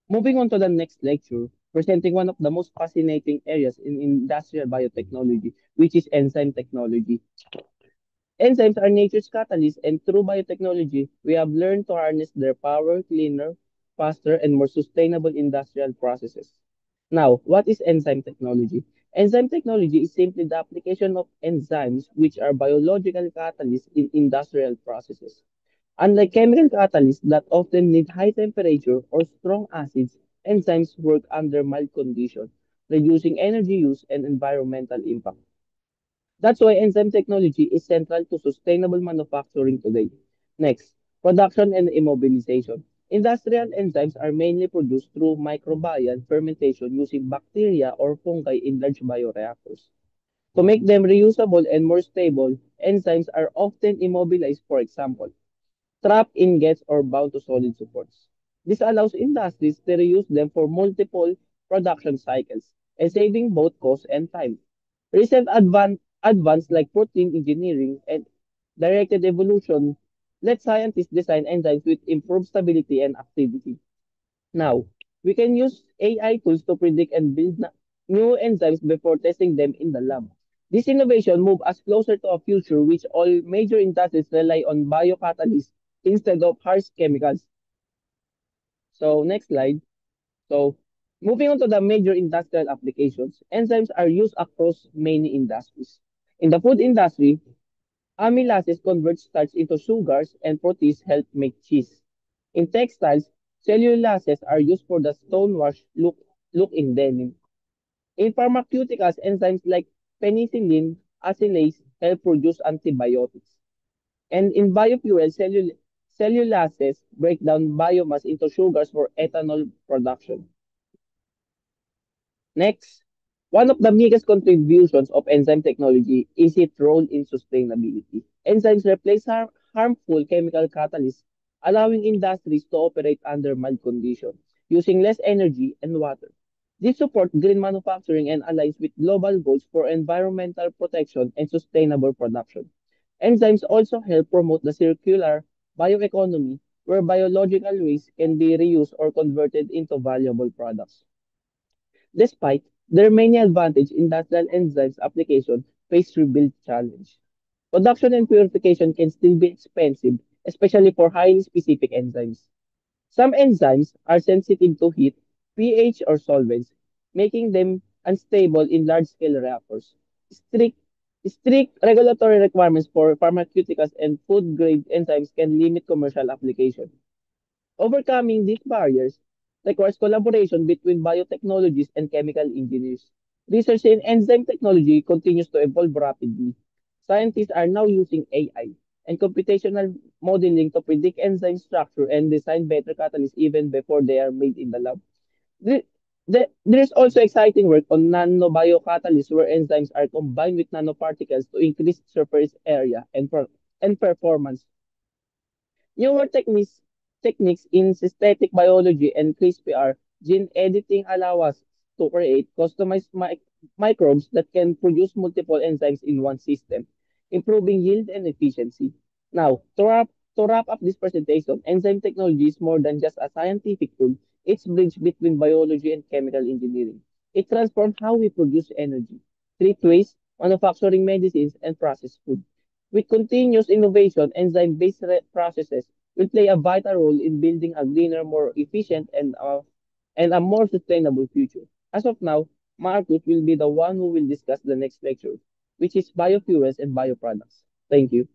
Moving on to the next lecture, presenting one of the most fascinating areas in industrial biotechnology, which is enzyme technology. Enzymes are nature's catalysts, and through biotechnology, we have learned to harness their power cleaner, faster, and more sustainable industrial processes. Now, what is enzyme technology? Enzyme technology is simply the application of enzymes, which are biological catalysts in industrial processes. Unlike chemical catalysts that often need high temperature or strong acids, enzymes work under mild conditions, reducing energy use and environmental impact. That's why enzyme technology is central to sustainable manufacturing today. Next, production and immobilization. Industrial enzymes are mainly produced through microbial fermentation using bacteria or fungi in large bioreactors. To make them reusable and more stable, enzymes are often immobilized, for example, trapped in gates or bound to solid supports. This allows industries to reuse them for multiple production cycles and saving both cost and time. Recent advance like protein engineering and directed evolution let scientists design enzymes with improved stability and activity. Now, we can use AI tools to predict and build new enzymes before testing them in the lab. This innovation moves us closer to a future which all major industries rely on biocatalysts instead of harsh chemicals. So, next slide. So, moving on to the major industrial applications, enzymes are used across many industries. In the food industry, amylases convert starch into sugars and proteins help make cheese. In textiles, cellulases are used for the stonewash look in denim. In pharmaceuticals, enzymes like penicillin, acylase help produce antibiotics. And in biofuel, cellulases break down biomass into sugars for ethanol production. Next, one of the biggest contributions of enzyme technology is its role in sustainability. Enzymes replace harmful chemical catalysts, allowing industries to operate under mild conditions, using less energy and water. This supports green manufacturing and aligns with global goals for environmental protection and sustainable production. Enzymes also help promote the circular bioeconomy, where biological waste can be reused or converted into valuable products. Despite their many advantages, industrial enzymes application face rebuild challenge. Production and purification can still be expensive, especially for highly specific enzymes. Some enzymes are sensitive to heat, pH, or solvents, making them unstable in large-scale reactors. Strict, strict regulatory requirements for pharmaceuticals and food-grade enzymes can limit commercial application. Overcoming these barriers requires collaboration between biotechnologists and chemical engineers. Research in enzyme technology continues to evolve rapidly. Scientists are now using AI and computational modeling to predict enzyme structure and design better catalysts even before they are made in the lab. There, there is also exciting work on nanobiocatalysts where enzymes are combined with nanoparticles to increase surface area and performance. Newer techniques in synthetic biology and CRISPR gene editing allow us to create customized microbes that can produce multiple enzymes in one system, improving yield and efficiency. Now, to wrap up this presentation, enzyme technology is more than just a scientific tool. It's a bridge between biology and chemical engineering. It transforms how we produce energy, treat waste, manufacturing medicines, and process food. With continuous innovation, enzyme-based processes will play a vital role in building a greener, more efficient, and a more sustainable future. As of now, Marcus will be the one who will discuss the next lecture, which is biofuels and bioproducts. Thank you.